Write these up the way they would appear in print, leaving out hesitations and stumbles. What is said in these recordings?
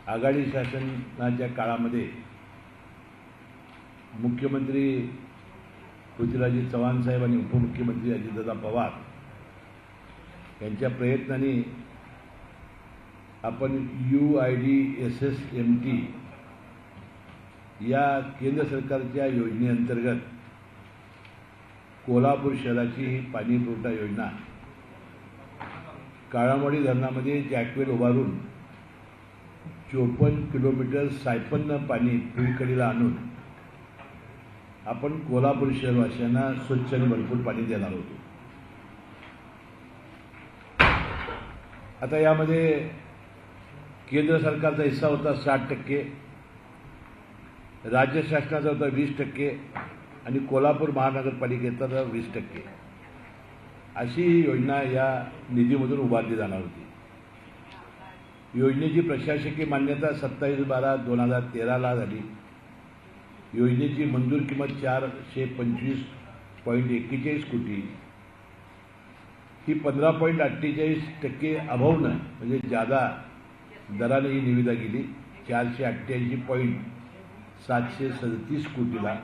आघाडी शासनाच्या काळामध्ये मुख्यमंत्री पृथ्वीराज चव्हाण साहेब आणि उपमुख्यमंत्री अजितदादा पवार यांच्या प्रयत्नांनी आपण UIDSSMT या केंद्र सरकारच्या योजनेअंतर्गत कोल्हापूर शहराची ही पाणी पुरवठा योजना काळामोडी धरणामध्ये जॅकवेल उभारून 54 किलोमीटर सायपन्न पाणी पुईकडीला आणून आपण कोल्हापूर शहरवासियांना स्वच्छ आणि भरपूर पाणी देणार होतो। आता यामध्ये केंद्र सरकारचा हिस्सा होता 60%, राज्य शासनाचा होता 20% आणि कोल्हापूर महानगरपालिकेचा 20%। अशी ही योजना या निधीमधून उभारली जाणार होती। योजनेची प्रशासकीय मान्यता 27/12/2013 ला झाली। योजनेची मंजूर किंमत 425.41 कोटी ही 15.48% अभावनं म्हणजे जादा दराने ही निविदा गेली। 488.737 कोटीला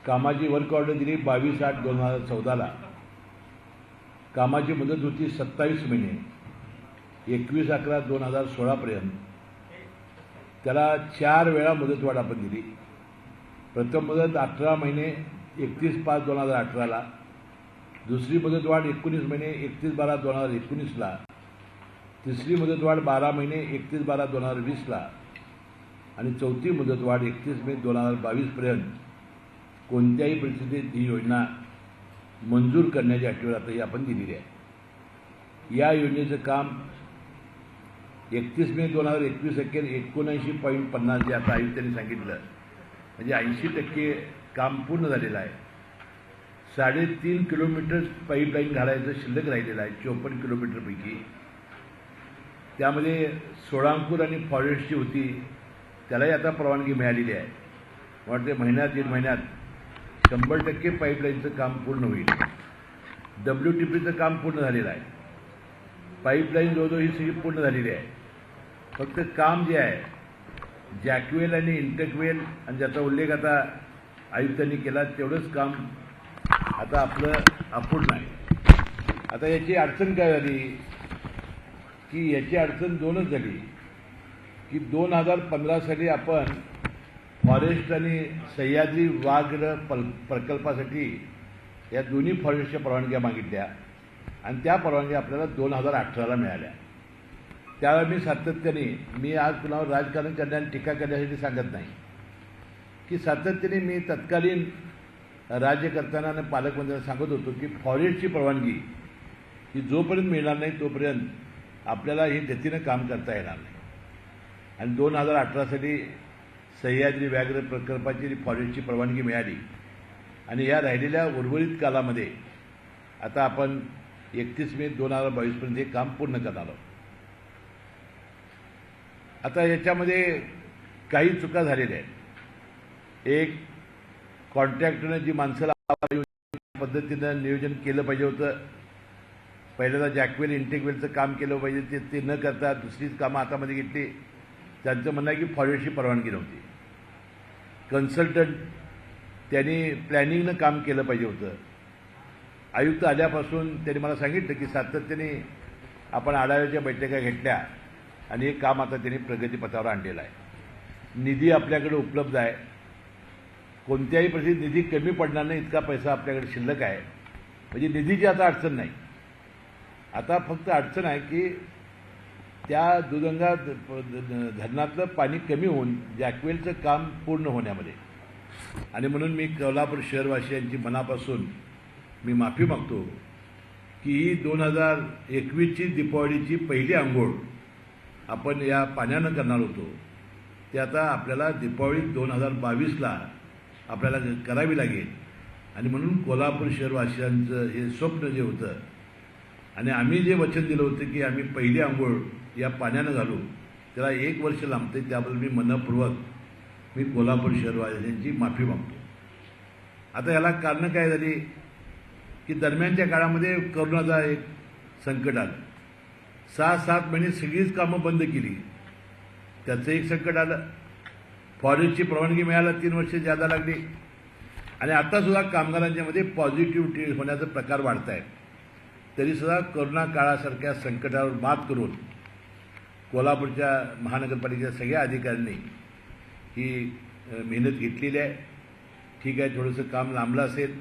कामाची वर्क ऑर्डर दिली 22/8/2014 ला। कामाची मुदत होती 27 महिने 21/11/2016 पर्यंत। त्याला 4 वेळा मुदतवाढ आपण दिली। प्रथम मुदत 18 महिने 31/5/2018 ला, दुसरी मुदतवाढ 19 महिने 31/12/2019 ला, तिसरी मुदतवाढ 12 महिने 31/12/2020 ला आणि चौथी मुदतवाढ 31 मे 2022 पर्यंत कोणत्याही परिस्थितीत ही योजना मंजूर करण्याची अटकळ आता ही आपण दिलेली आहे। या योजनेचं काम 31 मे 2021 अखेर 79.50 जे आता आयुक्तांनी सांगितलं म्हणजे 80% काम पूर्ण झालेलं आहे। 3.5 किलोमीटर पाईपलाईन घालायचं शिल्लक राहिलेलं आहे 54 किलोमीटरपैकी। त्यामध्ये 16 अंकुर आणि फॉरेस्टची होती त्यालाही आता परवानगी मिळालेली आहे। वाटते महिन्यात 1.5 महिन्यात 100% पाईपलाईनचं काम पूर्ण होईल। WTPचं काम पूर्ण झालेलं आहे। पाईपलाईन जवळजवळ ही सगळी पूर्ण झालेली आहे। फक्त काम जे आहे जॅकवेल आणि इंटकवेल आणि ज्याचा उल्लेख आता आयुक्तांनी केला तेवढंच काम आता आपलं अपूर्ण आहे। आता याची अडचण काय झाली की याची अडचण दोनच झाली की 2015 साली आपण फॉरेस्ट आणि सह्याद्री व्याघ्र प्रकल्पासाठी या दोन्ही फॉरेस्टच्या परवानग्या मागितल्या आणि त्या परवानग्या आपल्याला 2018 ला मिळाल्या। त्यावेळी मी सातत्याने मी आज कुणावर राजकारण करण्याची टीका करण्यासाठी सांगत नाही की सातत्याने मी तत्कालीन राज्य करताना आणि पालकमंत्र्यांना सांगत होतो की फॉरेस्टची परवानगी ही जोपर्यंत मिळणार नाही तोपर्यंत आपल्याला ही गतीनं काम करता येणार नाही। आणि 2018 साली सह्याद्री व्याघ्र प्रकल्पाची फॉरेस्टची परवानगी मिळाली आणि या राहिलेल्या उर्वरित कालामध्ये आता आपण 31 मे 2022 पर्यंत हे काम पूर्ण करणार आहोत। आता याच्यामध्ये काही चुका झालेल्या आहेत। एक, कॉन्ट्रॅक्टरने जी माणसं पद्धतीनं नियोजन केलं पाहिजे होतं, पहिल्यांदा जॅकवेल इंटेकवेलचं काम केलं पाहिजे ते न करता दुसरीच कामं हातामध्ये घेतली। त्यांचं म्हणणं आहे की फॉरेस्टची परवानगी नव्हती। कन्सल्टंट त्यांनी प्लॅनिंगनं काम केलं पाहिजे होतं। आयुक्त आल्यापासून त्यांनी मला सांगितलं की सातत्याने आपण आढाव्याच्या बैठका घेतल्या आणि हे काम आता त्यांनी प्रगतीपथावर आणलेलं आहे। निधी आपल्याकडे उपलब्ध आहे। कोणत्याही परिस्थितीत निधी कमी पडणार नाही इतका पैसा आपल्याकडे शिल्लक आहे। म्हणजे निधीची आता अडचण नाही। आता फक्त अडचण आहे की त्या दुधगंगा धरणातलं पाणी कमी होऊन जॅकवेलचं काम पूर्ण होण्यामध्ये। आणि म्हणून मी कोल्हापूर शहरवासियांची मनापासून मी माफी मागतो की ही 2021ची दीपावलीची पहिली अंघोळ आपण या पाण्यानं करणार होतो ते आता आपल्याला दीपावली 2022 ला आपल्याला करावी लागेल। आणि म्हणून कोल्हापूर शहरवासियांचं हे स्वप्न जे होतं आणि आम्ही जे वचन दिलं होतं की आम्ही पहिली अंघोळ या पाण्यानं घालू त्याला 1 वर्ष लांबते। त्याबद्दल मी मनपूर्वक मी कोल्हापूर शहरवासियांची माफी मागतो। आता याला कारण काय झाली की दरम्यानच्या काळामध्ये कोरोनाचा एक संकट आलं। 6-7 महिने सगळीच कामं बंद केली त्याचं एक संकट आलं. फॉरेस्टची परवानगी मिळायला 3 वर्ष ज्यादा लागली. आणि आतासुद्धा कामगारांच्यामध्ये पॉझिटिव्हिटी होण्याचा प्रकार वाढत आहे. तरीसुद्धा कोरोना काळासारख्या संकटावर मात करून कोल्हापूरच्या महानगरपालिकेच्या सगळ्या अधिकाऱ्यांनी ही मेहनत घेतलेली आहे. ठीक आहे, थोडंसं काम लांबलं असेल,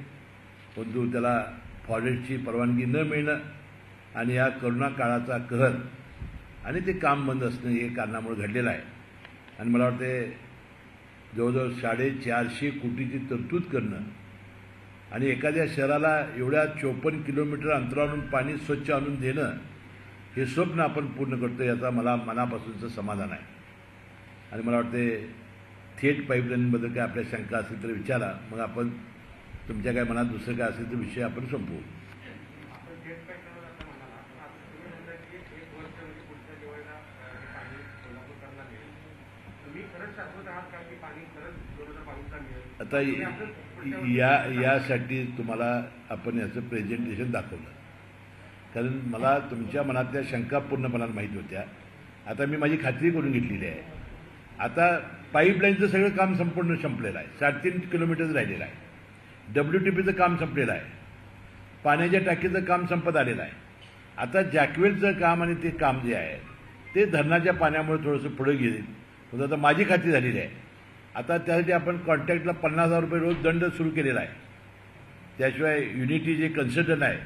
परंतु त्याला फॉरेस्टची परवानगी न मिळणं आणि या कोरोना काळाचा कहर आणि ते काम बंद असणं हे कारणामुळे घडलेलं आहे. आणि मला वाटते जवळजवळ 450 कोटीची तरतूद करणं आणि एखाद्या शहराला एवढ्या 54 किलोमीटर अंतरावरून पाणी स्वच्छ आणून देणं हे स्वप्न आपण पूर्ण करतो याचा मला मनापासूनचं समाधान आहे. आणि मला वाटते थेट पाईपलाईनबद्दल काय आपल्या शंका असेल तर विचारा, मग आपण तुमच्या काय मनात दुसरं काय असेल तर विषय आपण संपवू. आता यासाठी तुम्हाला आपण याचं प्रेझेंटेशन दाखवलं, कारण मला तुमच्या मनातल्या शंका पूर्णपणाने माहीत होत्या. आता मी माझी खात्री करून घेतलेली आहे. आता पाईपलाईनचं सगळं काम संपूर्ण संपलेलं आहे. 3.5 किलोमीटर राहिलेलं आहे. WTPचं काम संपलेलं आहे. पाण्याच्या टाकीचं काम संपत आलेलं आहे. आता जॅकवेलचं काम आणि ते काम जे आहे ते धरणाच्या पाण्यामुळे थोडंसं पुढे गेले. पण आता माझी खात्री झालेली आहे. आता त्यासाठी आपण कॉन्ट्रॅक्टला 50,000 रुपये रोज दंड सुरू केलेला आहे. त्याशिवाय युनिटी जे कन्सल्टंट आहे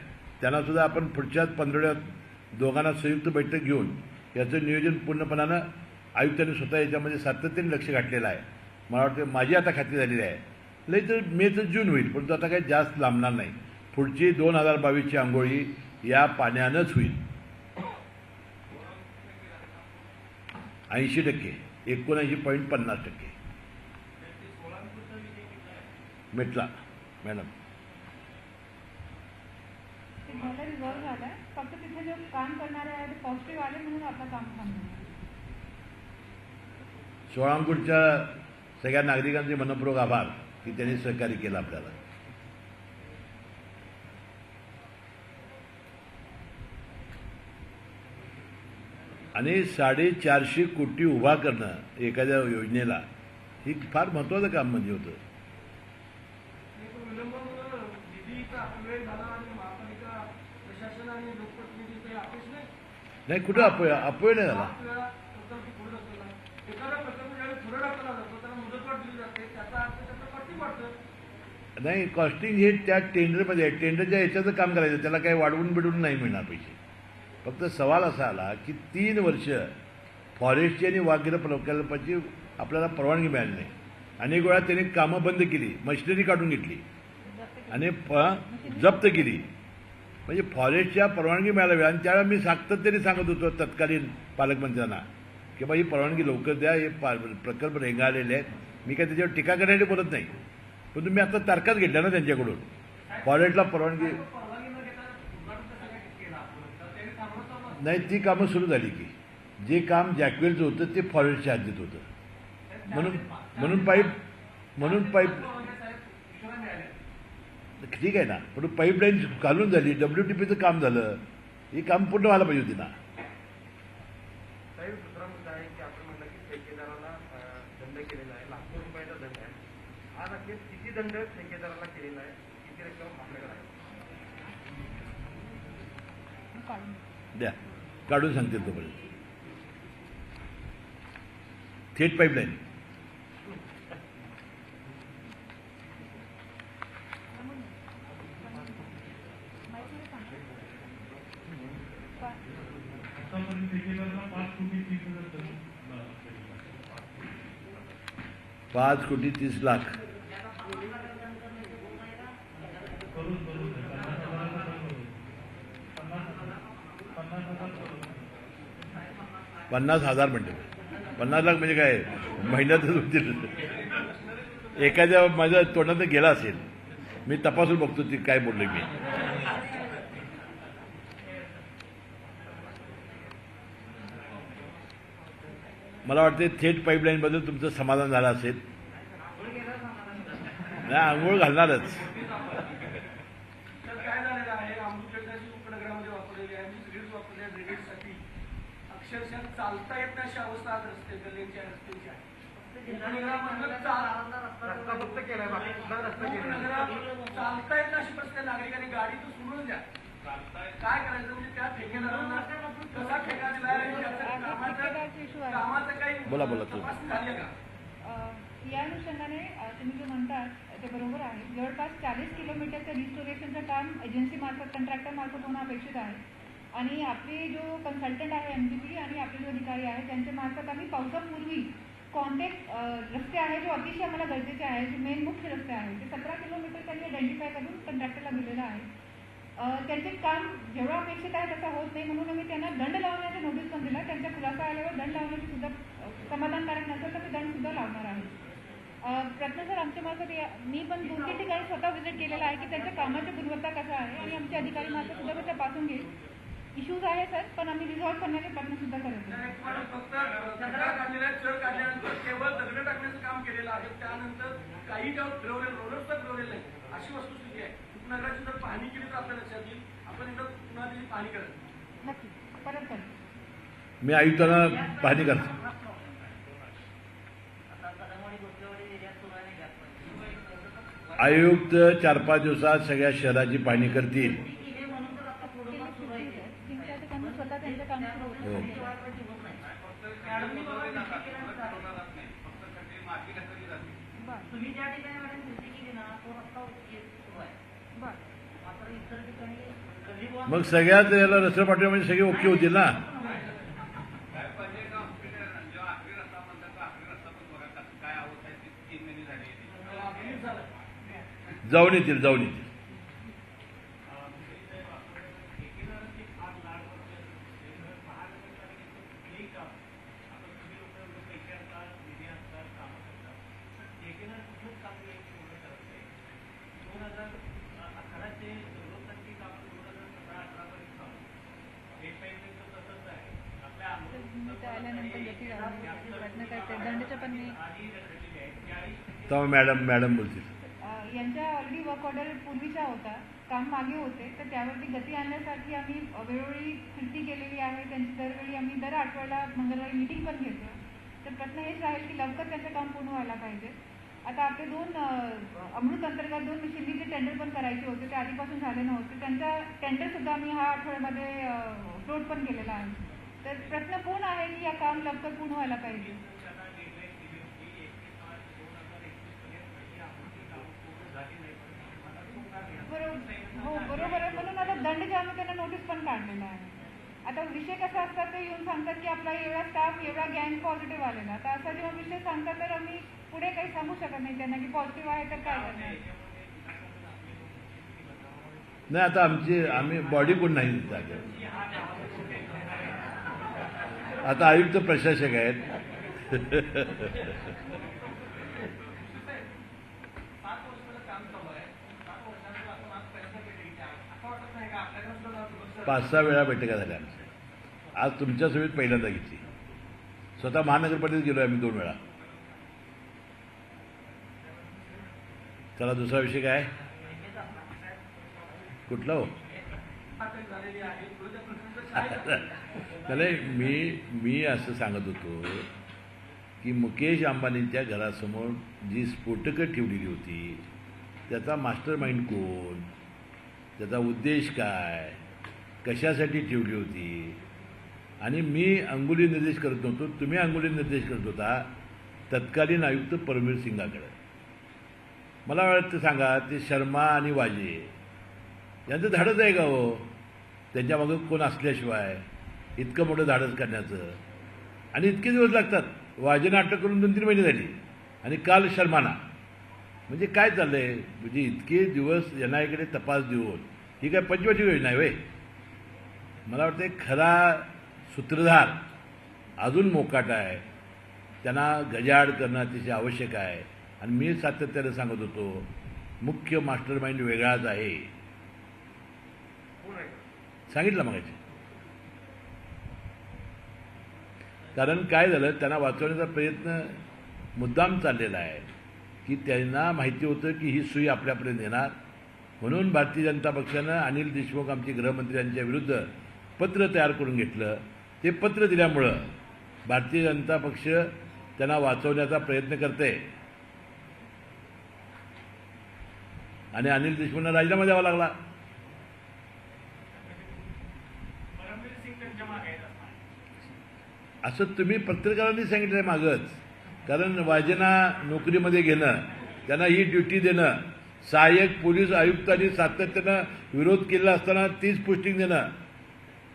त्यांनासुद्धा आपण पुढच्याच 15 दोघांना संयुक्त बैठक घेऊन याचं नियोजन पूर्णपणानं आयुक्तांनी स्वतः याच्यामध्ये सातत्याने लक्ष घातलेलं आहे. मला वाटतं माझी आता खात्री झालेली आहे. लई तर मे तर जून होईल, परंतु आता काही जास्त लांबणार नाही. पुढची 2022ची आंघोळी या पाण्यानंच होईल. 80%, 79.50% मिटला मॅडम. फक्त तिथे जे काम करणारे आहेत पॉझिटिव्ह आले म्हणून आपलं काम थांबलं. सोळांपूरच्या सगळ्या नागरिकांचे मनपूर्वक आभार की त्यांनी सहकार्य केलं आपल्याला. आणि 450 कोटी उभा करणं एखाद्या योजनेला ही फार महत्त्वाचं काम म्हणजे होतं. नाही, कुठं अपयश नाही झाला. नाही, कॉस्टिंग हे त्या टेंडरमध्ये आहे. टेंडरच्या ह्याच्याचं काम करायचं, त्याला काही वाढवून बिडवून नाही मिळणार पैसे. फक्त सवाल असा आला की 3 वर्ष फॉरेस्टची आणि वाघिर प्रकल्पाची आपल्याला परवानगी मिळाली नाही. अनेक वेळा त्यांनी कामं बंद केली, मशिनरी काढून घेतली आणि जप्त केली. म्हणजे फॉरेस्टच्या परवानगी मिळायला आणि त्यावेळेला मी सातत्याने सांगत होतो तत्कालीन पालकमंत्र्यांना की बाई परवानगी लवकर द्या, हे प्रकल्प रेंगाळलेले आहेत. मी काय त्याच्यावर टीका करण्यासाठी बोलत नाही, पण तुम्ही आता तारखाच घेतल्या ना त्यांच्याकडून. फॉरेस्टला परवानगी नाही, ती कामं सुरू झाली की जे काम जॅकवेलचं होतं ते फॉरेस्टच्या हद्दीत होतं. म्हणून पाईप ठीक आहे ना, पण पाईपलाईन घालून झाली, WTPचं काम झालं, हे काम पूर्ण व्हायला पाहिजे होती ना. साहेब, दुसरा मुद्दा आहे की आपण म्हटलं की ठेकेदाराला दंड केलेला आहे, लाखो रुपयाचा दंड आहे. आज अखेर किती दंड ठेकेदाराला केलेला आहे, किती रक्कम आपल्याकडे आहे? द्या, काढून सांगते तोपर्यंत. थेट पाईपलाईन 5,30,00,000. $50,000 म्हणते. 50 लाख म्हणजे काय, महिन्यातच एखाद्या माझ्या तोंडात गेला असेल. मी तपासून बघतो ती काय बोलले मी. मला वाटते थेट पाईपलाईनबद्दल तुमचं समाधान झालं असेल. नाही, आंघोळ घालणारच. अक्षरशः चालता येत नाही अशी अवस्था आज गल्लीच्या रस्त्याची आहे. उपनगरामधनं रस्ता फक्त केलाय बाकी सुद्धा रस्ता केलेला आहे. उपनगरात चालता येत नाही अशी परिस्थिती. नागरिकांनी गाडी तर सोडून द्या, काय करायचं म्हणजे त्या ठेकेदारांना कसा ठेका दिलाय आणि त्याचं कामाचं काही बोला तू. तपासणी झाली आहे का? या अनुषंगाने तुम्ही जो म्हणतात ते बरोबर आहे. जवळपास 40 किलोमीटरचं रिस्टोरेशनचं काम एजन्सीमार्फत कंत्राक्टर मार्फत होणं अपेक्षित आहे आणि आपले जो कन्सल्टंट आहे MDP आणि आपले जो अधिकारी आहे त्यांच्या मार्फत आम्ही पावसापूर्वी कॉन्टॅक्ट रस्ते आहे जो अतिशय आम्हाला गरजेचे आहे, जे मेन मुख्य रस्ते आहे ते 17 किलोमीटर त्यांनी आयडेंटिफाय करून कंत्राक्टरला दिलेलं आहे. त्यांचे काम जेवढं अपेक्षित आहे तसं होत नाही म्हणून आम्ही त्यांना दंड लावण्याचा नोटीस पण दिला. त्यांचा खुलासा आल्यावर दंड लावण्याची सुद्धा समाधानकारक नसेल तर ते दंड सुद्धा लावणार आहे. प्रश्न सर आमच्या मार्फत मी पण 2-3 ठिकाणी स्वतः व्हिजिट केलेला आहे की त्यांच्या कामाची गुणवत्ता कसं आहे आणि आमचे अधिकारी मार्फत सुद्धा ते तपासून घेईल. इश्यूज आहे सर, पण आम्ही रिझॉल्व्ह करण्याचे प्रयत्न सुद्धा करत नाही, पण फक्त दगडा काढलेला आहे, चढ काढल्यानंतर केवळ दगड टाकण्याचं काम केलेलं आहे. त्यानंतर काही जेव्हा फिरवलेलं रोलर्स तर फिरवलेलं नाही अशी वस्तुस्थिती आहे. उपनगराची जर पाहणी केली तर आपल्या लक्षात येईल. आपण एकदा पुन्हा त्याची पाहणी करायची. नक्की परत कर. मी आयुक्तांना पाहणी करतो. आयुक्त 4-5 दिवसात सगळ्या शहराची पाहणी करतील. तुमच्या ठिकाणी स्वतः त्यांचं काम सुरू होतं. हो. तुम्ही ज्या ठिकाणी मॅडम कृती केली ना तो रस्ता सुरू आहे. मात्र इतर ठिकाणी मग सगळ्यात याला रस्ते पाठवले म्हणजे सगळे ओके होतील ना. जाऊन येतील. आल्यानंतर गती लावण्याचे प्रयत्न करते. दंडचं पण मी तेव्हा मॅडम बोलतील. यांच्या ऑलरेडी वर्क ऑर्डर पूर्वीचा होता, काम मागे होते, तर त्यावरती गती आणण्यासाठी आम्ही वेळोवेळी कृती केलेली आहे. त्यांची दरवेळी आम्ही दर आठवड्याला मंगळवारी मीटिंग पण घेतो. तर प्रश्न हेच राहील की लवकर त्यांचं काम पूर्ण व्हायला पाहिजे. आता आपले 2 अमृत अंतर्गत 2 मिशनचे टेंडर पण करायचे होते, ते आधीपासून झाले नव्हते. त्यांचा टेंडरसुद्धा आम्ही ह्या आठवड्यामध्ये फ्लोट पण केलेला आहे. तर प्रश्न पूर्ण आहे की या काम लवकर पूर्ण व्हायला पाहिजे. हो बरोबर आहे. म्हणून आता दंड जे आम्ही त्यांना नोटीस पण काढलेला आहे. आता विषय कसा असतात ते येऊन सांगतात की आपला एवढा स्टाफ एवढा गँग पॉझिटिव्ह आलेला. आता असा जेव्हा विषय सांगतात तर आम्ही पुढे काही सांगू शकत नाही त्यांना की पॉझिटिव्ह आहे तर काय करणार. नाही आता आम्ही बॉडी कोण नाही जागे. आता आयुक्त प्रशासक आहेत. 7 वर्षाचं काम चालू आहे. 7 वर्षाचं आपण आज पहिल्यांदा भेट घ्या. असं वाटत नाही का आपल्याकडे सुद्धा 5-6 वेळा बैठका झाल्या आमच्या. आज तुमच्या सोबत पहिल्यांदा घेतली. स्वतः महानगरपालिकेत गेलो आम्ही 2 वेळा. चला दुसरा विषय काय कुठला हो. झालेली आहे. पुढच्या प्रश्नाचं त्याला मी असं सांगत होतो की मुकेश अंबानींच्या घरासमोर जी स्फोटकं ठेवलेली होती त्याचा मास्टर माइंड कोण, त्याचा उद्देश काय, कशासाठी ठेवली होती. आणि मी अंगुली निर्देश करत नव्हतो, तुम्ही अंगुली निर्देश करत होता तत्कालीन आयुक्त परमवीर सिंगाकडे. मला वाटतं सांगा ते शर्मा आणि वाजे यांचं धाडच आहे का हो. त्यांच्यामागं कोण असल्याशिवाय इतकं मोठं धाडस करण्याचं. आणि इतके दिवस लागतात. वाजेनं अटक करून 2-3 महिने झाली आणि काल शर्माना. म्हणजे काय चाललं आहे. म्हणजे इतके दिवस NIAकडे तपास देऊन ही काय पंचवार्षिक योजना आहे होय. मला वाटतं खरा सूत्रधार अजून मोकाटा आहे. त्यांना गजाआड करणं अतिशय आवश्यक आहे. आणि मी सातत्याने सांगत होतो मुख्य मास्टर माइंड वेगळाच आहे. सांगितलं मगाशी. कारण काय झालं त्यांना वाचवण्याचा प्रयत्न मुद्दाम चाललेला आहे की त्यांना माहिती होतं की ही सुई आपल्यापर्यंत येणार. म्हणून भारतीय जनता पक्षानं अनिल देशमुख आमचे गृहमंत्री यांच्या विरुद्ध पत्र तयार करून घेतलं ते पत्र दिल्यामुळं भारतीय जनता पक्ष त्यांना वाचवण्याचा प्रयत्न करते आणि अनिल देशमुखांना राजीनामा द्यावा लागला. परमवीर सिंग त्यांच्या मागे आहेत असं आहे. असं तुम्ही पत्रकारांनी सांगितलं मागच. कारण वाजेना नोकरीमध्ये घेणं, त्यांना ही ड्युटी देणं, सहाय्यक पोलीस आयुक्तांनी सातत्यानं विरोध केला असताना तीच पोस्टिंग देणं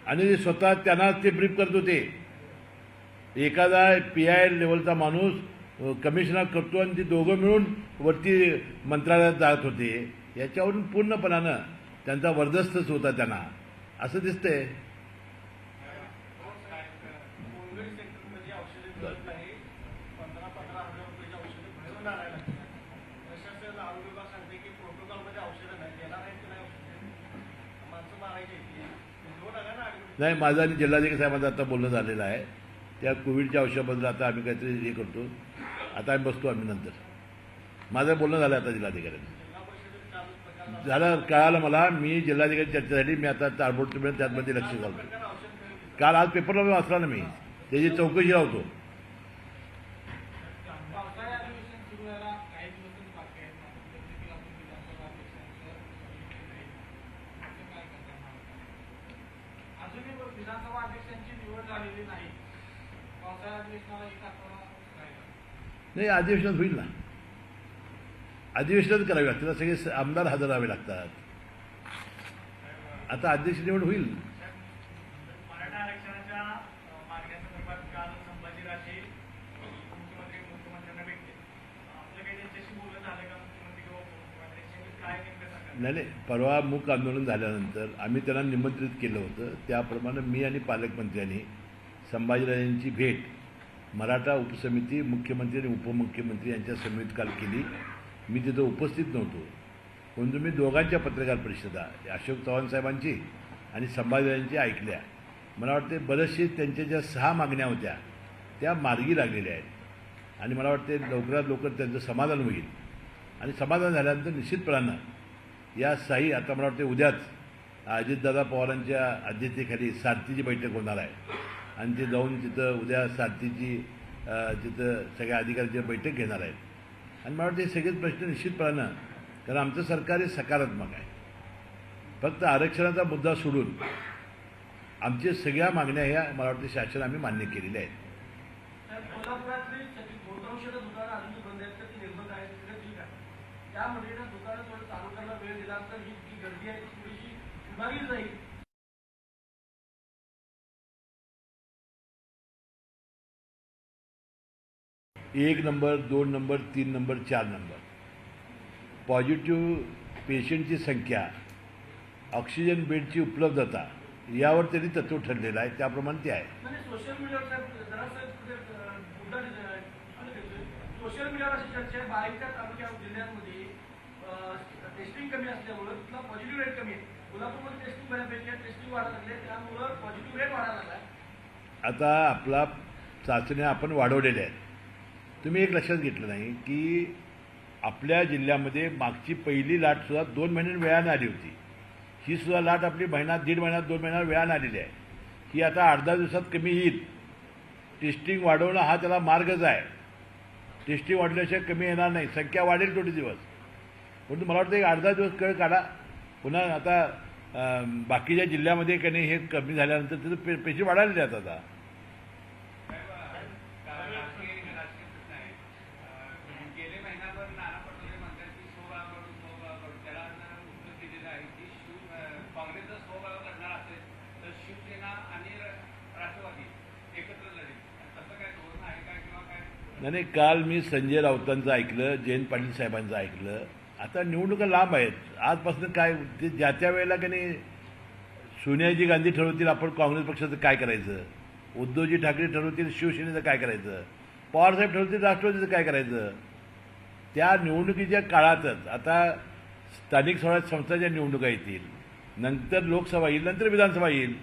आणि ते स्वतः त्यांनाच ते ब्रीफ करत होते. एखादा PI लेवलचा माणूस कमिशनर करतो आणि ते दोघं मिळून वरती मंत्रालयात जात होते. याच्यावरून पूर्णपणानं त्यांचा वर्दस्तच होता त्यांना असं दिसतंय. मुंबई सेक्टरमध्ये औषधे मिळत नाही, 15,000 रुपयाची औषधे भरून आणायला लागतात. प्रशासन आरोग्य विभाग सांगते की प्रोटोकॉलमध्ये औषधं नाही, देणार आहेत की नाही औषधे, माणसं मारायची नाही. माझं आणि जिल्हाधिकारी साहेबांचं आता बोलणं झालेलं आहे. त्या कोविडच्या औषधाबद्दल आता आम्ही काहीतरी हे करतो. आता आम्ही बसतो आम्ही नंतर. माझं बोलणं झालं आता जिल्हाधिकाऱ्यांनी झालं कळालं मला. मी जिल्हाधिकारी चर्चा झाली. मी आता ताबडतोब त्यामध्ये लक्ष घालतो. काल आज पेपरला वाचला ना मी, त्याची चौकशी लावतो. पावसाळी अधिवेशन सुरू व्हायला काही दिवसच बाकी आहेत. देखील आपण विधानसभा अजूनही विधानसभा अध्यक्षांची निवड झालेली नाही. पावसाळी अधिवेशनाला एक आठवडा राहिला. नाही, अधिवेशनात होईल ना. अधिवेशनात करावी लागते ना, सगळे आमदार हजर राहावे लागतात. आता अध्यक्ष निवड होईल. मराठा आरक्षणाच्या मागण्यासंदर्भात काल संभाजीराजे मुख्यमंत्र्यांना भेटले. आपलं काही त्यांच्याशी बोलणं झालं का? मुख्यमंत्री किंवा उपमुख्यमंत्र्यांशी काय नेमकं सांगा? नाही, परवा मूक आंदोलन झाल्यानंतर आम्ही त्यांना निमंत्रित केलं होतं. त्याप्रमाणे मी आणि पालकमंत्र्यांनी संभाजीराजेंची भेट मराठा उपसमिती, मुख्यमंत्री आणि उपमुख्यमंत्री यांच्या समितीत काल केली. मी तिथं उपस्थित नव्हतो, पण तुम्ही दोघांच्या पत्रकार परिषदा अशोक चव्हाण साहेबांची आणि संभाजीराजेंची ऐकल्या. मला वाटते बरेचसे त्यांच्या ज्या 6 मागण्या होत्या त्या मार्गी लागलेल्या आहेत आणि मला वाटते लवकरात लवकर त्यांचं समाधान होईल. आणि समाधान झाल्यानंतर निश्चितपणानं या 6 आता मला वाटते उद्याच अजितदादा पवारांच्या अध्यक्षतेखाली सारथीची बैठक होणार आहे आणि ते जाऊन तिथं उद्या सारथीची तिथं सगळ्या अधिकाऱ्यांची बैठक घेणार आहेत. आणि मला वाटतं हे सगळेच प्रश्न निश्चितपणानं, कारण आमचं सरकार हे सकारात्मक आहे. फक्त आरक्षणाचा मुद्दा सोडून आमच्या सगळ्या मागण्या ह्या मला वाटतं शासन आम्ही मान्य केलेल्या आहेत. कोल्हापुरातली बहुतांश दुकानं अजून बंद आहेत तर ती निर्बंध आहेत तिकडे ठीक आहे. त्यामध्ये दुकानं थोडं चालू करायला वेळ दिला तर ही जी गर्दी आहे ती थोडीशी विभागली जाईल. 1 number, 2 number, 3 number, 4 number positive पेशंटची संख्या, ऑक्सिजन बेडची उपलब्धता यावर त्यांनी तत्व ठरलेलं आहे. त्याप्रमाणे ते आहे. सोशल मीडियावर सोशल मीडियावर अशी चर्चा आहे, बाहेरच्या तालुक्या जिल्ह्यांमध्ये टेस्टिंग कमी असल्यामुळे तिथला पॉझिटिव्ह रेट कमी आहे. कोल्हापूरमध्ये टेस्टिंग बऱ्यापैकी आहे, टेस्टिंग वाढत लागले, त्यामुळं पॉझिटिव्ह रेट वाढायला लागला. आता आपला चाचण्या आपण वाढवलेल्या आहेत. तुम्ही एक लक्षात घेतलं नाही की आपल्या जिल्ह्यामध्ये मागची पहिली लाटसुद्धा 2 महिन्यांनी वेळानं आली होती. ही सुद्धा लाट आपली महिना, 1.5 महिन्यात, 2 महिन्यात वेळानं आलेली आहे. ही आता 8-10 दिवसात कमी येईल. टेस्टिंग वाढवणं हा त्याला मार्गच आहे. टेस्टिंग वाढल्याशिवाय कमी येणार नाही. संख्या वाढेल थोडे दिवस, परंतु मला वाटतं 8-10 दिवस कळ काढा. पुन्हा आता बाकीच्या जिल्ह्यामध्ये की नाही हे कमी झाल्यानंतर तिथं पैसे वाढायला आहेत. आता नाही, काल मी संजय राऊतांचं ऐकलं, जयंत पाटील साहेबांचं ऐकलं. आता निवडणुका लांब आहेत. आजपासून काय ते ज्या त्या वेळेला की नाही सोनियाजी गांधी ठरवतील आपण काँग्रेस पक्षाचं काय करायचं, उद्धवजी ठाकरे ठरवतील शिवसेनेचं काय करायचं, पवारसाहेब ठरवतील राष्ट्रवादीचं काय करायचं. त्या निवडणुकीच्या काळातच आता स्थानिक स्वराज्य संस्थांच्या निवडणुका येतील, नंतर लोकसभा येईल, नंतर विधानसभा येईल.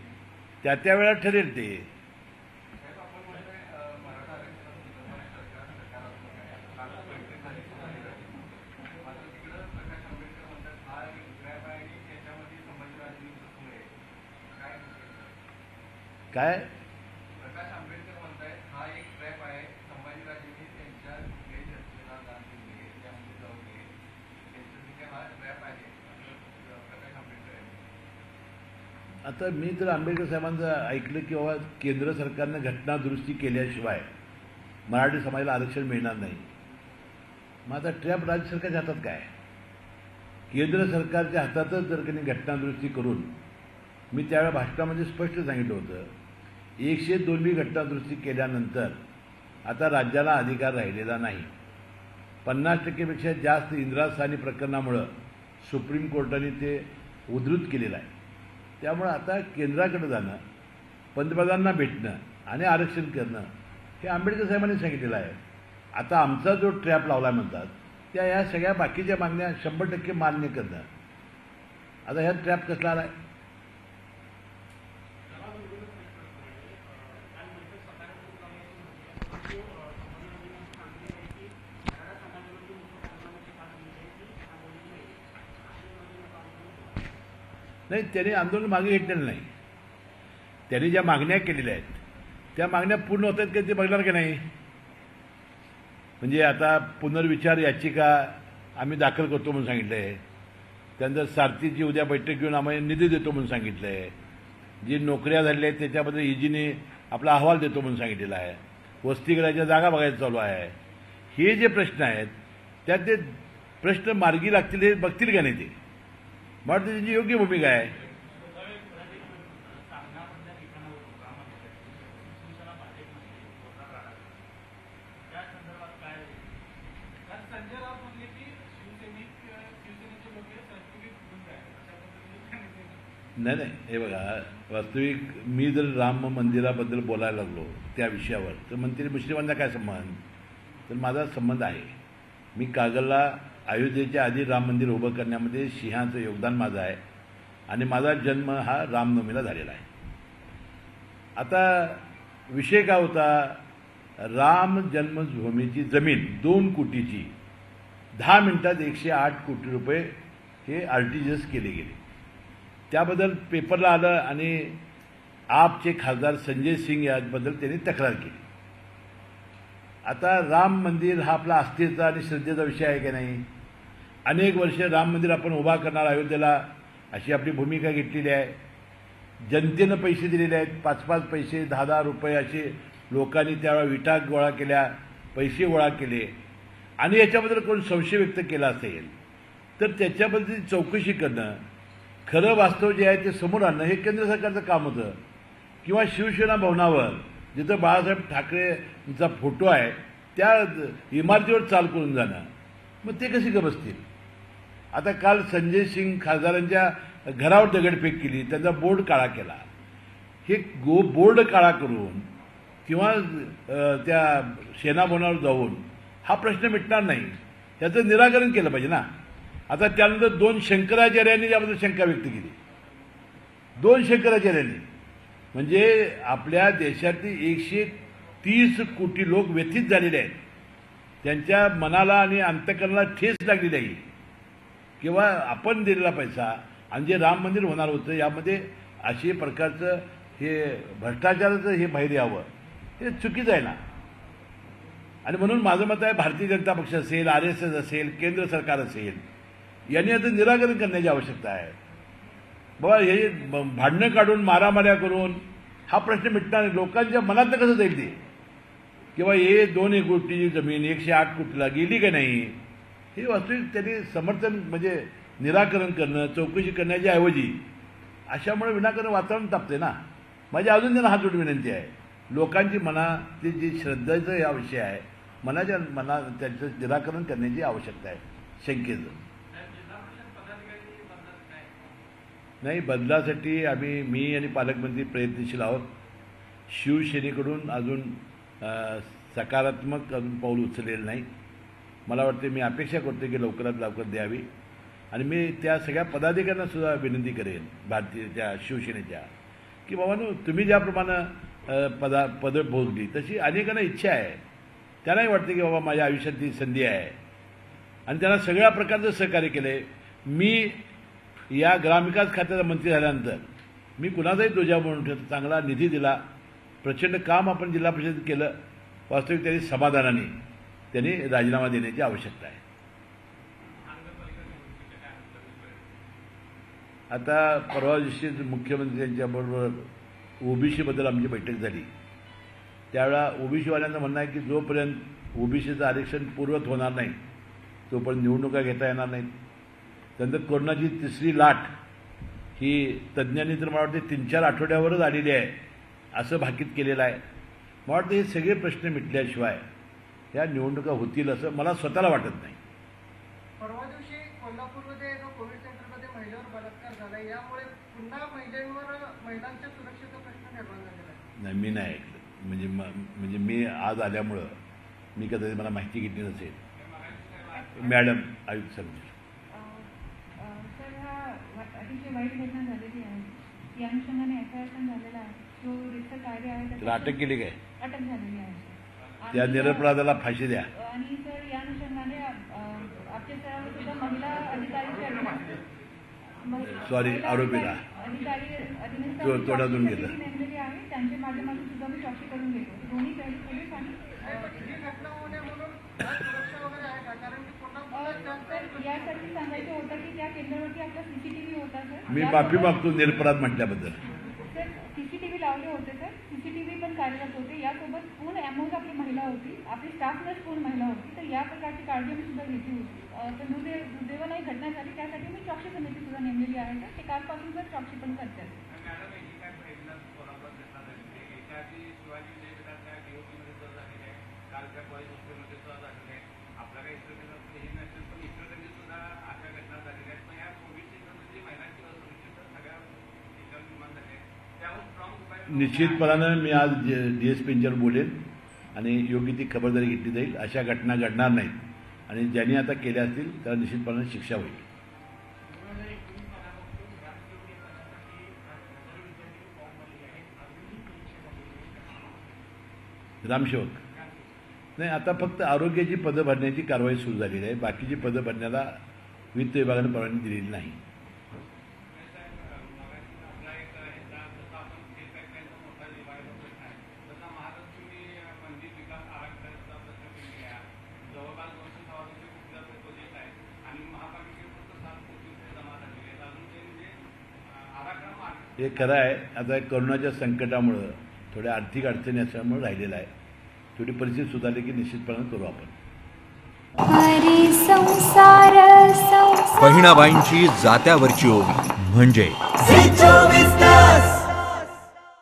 त्या त्या वेळा ठरेल ते. काय आता मी तर आंबेडकर साहेबांचं ऐकलं की बाबा केंद्र सरकारनं घटना दुरुस्ती केल्याशिवाय मराठी समाजाला आरक्षण मिळणार नाही. मग आता ट्रॅप राज्य सरकारच्या हातात काय? केंद्र सरकारच्या हातातच जर काही घटना दुरुस्ती करून, मी त्यावेळेला भाषणामध्ये स्पष्ट सांगितलं होतं, 102 घटना दुरुस्ती केल्यानंतर आता राज्याला अधिकार राहिलेला नाही. 50% जास्त इंदिरा साहनी प्रकरणामुळं सुप्रीम कोर्टाने ते उद्धृत केलेलं आहे. त्यामुळं आता केंद्राकडे जाणं, पंतप्रधानांना भेटणं आणि आरक्षण करणं हे आंबेडकर साहेबांनी सांगितलेलं आहे. आता आमचा जो ट्रॅप लावला म्हणतात त्या या सगळ्या बाकीच्या मागण्या 100% मान्य करणं. आता ह्या ट्रॅप कसला आला आहे? नाही, त्यांनी आंदोलन मागे घेतलेलं नाही. त्यांनी ज्या मागण्या केलेल्या आहेत त्या मागण्या पूर्ण होतात का ते बघणार का नाही? म्हणजे आता पुनर्विचार याचिका आम्ही दाखल करतो म्हणून सांगितलं आहे. त्यानंतर सारथीची उद्या बैठक घेऊन आम्हाला निधी देतो म्हणून सांगितलं आहे. जी नोकऱ्या झालेल्या आहेत त्याच्याबद्दल इजीने आपला अहवाल देतो म्हणून सांगितलेला आहे. वसतिगृहाच्या जागा बघायचं चालू आहे. हे जे प्रश्न आहेत त्यात ते प्रश्न मार्गी लागतील हे बघतील का नाही ते? मला वाटतं त्यांची योग्य भूमिका आहे. नाही नाही, हे बघा, वास्तविक मी जर राम मंदिराबद्दल बोलायला लागलो त्या विषयावर तर म्हणतील मुस्लिमांचा काय संबंध? तर माझा संबंध आहे. मी कागलला अयोध्येच्या आधी राम मंदिर उभं करण्यामध्ये सिंहाचं योगदान माझं आहे आणि माझा जन्म हा रामनवमीला झालेला आहे. आता विषय काय होता? राम जन्मभूमीची जमीन 2 कोटीची 10 मिनिटात 108 कोटी रुपये हे RTGS केले गेले. त्याबद्दल पेपरला आलं आणि आपचे खासदार संजय सिंग याबद्दल त्यांनी तक्रार केली. आता राम मंदिर हा आपला आस्थेचा आणि श्रद्धेचा विषय आहे की नाही? अनेक वर्ष राम मंदिर आपण उभा करणार अयोध्येला अशी आपली भूमिका घेतलेली आहे. जनतेनं पैसे दिलेले आहेत, 5-5 पैसे 10-10 रुपये असे लोकांनी त्यावेळेला विटा गोळा केल्या, पैसे गोळा केले आणि याच्याबद्दल कोण संशय व्यक्त केला असेल तर त्याच्याबद्दल चौकशी करणं, खरं वास्तव जे आहे ते समोर आणणं हे केंद्र सरकारचं काम होतं. किंवा शिवसेना भवनावर जिथं बाळासाहेब ठाकरेंचा फोटो आहे त्या इमारतीवर चाल करून जाणं, मग ते कसे का बसतील? आता काल संजय सिंग खासदारांच्या घरावर दगडफेक केली, त्यांचा बोर्ड काळा केला. हे बोर्ड काळा करून किंवा त्या सेना भवनावर जाऊन हा प्रश्न मिटणार नाही. त्याचं निराकरण केलं पाहिजे ना. आता त्यानंतर 2 शंकराचार्यांनी याबद्दल शंका व्यक्त केली. 2 शंकराचार्यांनी म्हणजे आपल्या देशातील 130 कोटी लोक व्यथित झालेले आहेत. त्यांच्या मनाला आणि अंतःकरणाला ठेस लागलेली आहे किंवा आपण दिलेला पैसा आणि जे राम मंदिर होणार होतं यामध्ये अशी प्रकारचं हे भ्रष्टाचाराचं हे बाहेर यावं हे चुकीचं आहे ना. आणि म्हणून माझं मत आहे भारतीय जनता पक्ष असेल, RSS असेल, केंद्र सरकार असेल यांनी याचं निराकरण करण्याची आवश्यकता आहे. बाबा हे भांडणं काढून मारामाऱ्या करून हा प्रश्न मिटणार नाही. लोकांच्या मनातनं कसं जाईल ते किंवा हे 2 कोटीची जमीन 108 कोटीला गेली का नाही हे वास्तविक त्यांनी समर्थन म्हणजे निराकरण करणं, चौकशी करण्याच्या ऐवजी अशामुळे विनाकारण वातावरण तापते ना. माझी अजून त्यांना हात जोडून विनंती आहे, लोकांची मनाची जी श्रद्धेचा हा विषय आहे मनाच्या त्यांचं निराकरण करण्याची आवश्यकता आहे. शंकेचं नाही, बदलासाठी मी आणि पालकमंत्री प्रयत्नशील आहोत. शिवसेनेकडून अजून सकारात्मक अजून पाऊल उचललेलं नाही. मला वाटते मी अपेक्षा करतो की लवकरात लवकर द्यावी आणि मी त्या सगळ्या पदाधिकाऱ्यांना सुद्धा विनंती करेन भारतीय त्या शिवसेनेच्या की बाबांनो तुम्ही ज्याप्रमाणे पदं भोगली तशी अनेकांना इच्छा आहे. त्यांनाही वाटते की बाबा माझ्या आयुष्यात ती संधी आहे आणि त्यांना सगळ्या प्रकारचं सहकार्य केलं आहे. मी या ग्रामविकास खात्याचा मंत्री झाल्यानंतर मी कुणाचाही दोजा म्हणून ठेवतो, चांगला निधी दिला, प्रचंड काम आपण जिल्हा परिषदेत केलं. वास्तविक त्यांनी समाधानाने त्यांनी राजीनामा देण्याची आवश्यकता आहे. आता परवा दिवशीच मुख्यमंत्री यांच्याबरोबर ओबीसीबद्दल आमची बैठक झाली. त्यावेळा ओबीसीवाल्यांचं म्हणणं आहे की जोपर्यंत ओबीसीचं आरक्षण पूर्वत होणार नाही तोपर्यंत निवडणुका घेता येणार नाहीत. त्यानंतर कोरोनाची तिसरी लाट ही तज्ज्ञांनी तर मला वाटते 3-4 आठवड्यावरच आलेली आहे असं भाकीत केलेलं आहे. मला वाटतं हे सगळे प्रश्न मिटल्याशिवाय ह्या निवडणुका होतील असं मला स्वतःला वाटत नाही. परवा दिवशी कोल्हापूरमध्ये एका कोविड सेंटरमध्ये महिलेवर बलात्कार झाला. यामुळे पुन्हा महिलांच्या सुरक्षेचा प्रश्न निर्माण झालेला आहे. नाही, मी नाही ऐकलं. म्हणजे मी आज आल्यामुळं मी कदाचित मला माहिती घेतली नसेल. मॅडम आयुक्त सर सर हा अतिशय वाईट घटना झालेली आहे. या अनुषंगाने FIR पण झालेला आहे. जो रितसर कायदे आहे त्याला अटक केली काय? अटक झालेली आहे. त्या निरपराधाला फाशी द्या. आणि सर या अनुषंगाने आपल्या स्तरावर सुद्धा महिला अधिकारीच्या Sorry, आरोपीला. तोंडातून गेलं. नेमलेली आहे. त्यांच्या माध्यमातून सुद्धा मी चौकशी करून घेतो. दोन्ही पोलीस आणि ही घटना होणे म्हणून सुरक्षा वगैरे आहे का? कारण की पुन्हा सर यासाठी सांगायचं होतं की त्या केंद्रावरती आपला CCTV होता सर. मी माफी मागतो निरपराध म्हटल्याबद्दल. सर CCTV लावले होते सर. CCTV पण कार्यरत होते. यासोबत पूर्ण अमाऊंट आपली महिला होती. आपली स्टाफ नर्स पूर्ण महिला होती. तर या प्रकारची काळजी मी सुद्धा घेतली होती. पण दुर्दैवाने ही घटना झाली. त्यासाठी मी चौकशी समिती सुद्धा नेमलेली आहे सर. ते कालपासून सर चौकशी पण करतात. निश्चितपणानं मी आज DSPंच्यावर बोलेन आणि योग्य ती खबरदारी घेतली जाईल. अशा घटना घडणार नाहीत आणि ज्यांनी आता केल्या असतील त्याला निश्चितपणानं शिक्षा होईल. ग्रामसेवक नाही, आता फक्त आरोग्याची पदं भरण्याची कारवाई सुरू झालेली आहे. बाकीची पदं भरण्याला वित्त विभागाने परवानगी दिलेली नाही. हे खरं आहे. आता कोरोनाच्या संकटामुळं थोड्या आर्थिक अडचणी असल्यामुळे राहिलेलं आहे. थोडी परिस्थिती सुधारली की निश्चितपणे करू आपण. बहिणाबाईंची जात्यावरची ओवी म्हणजे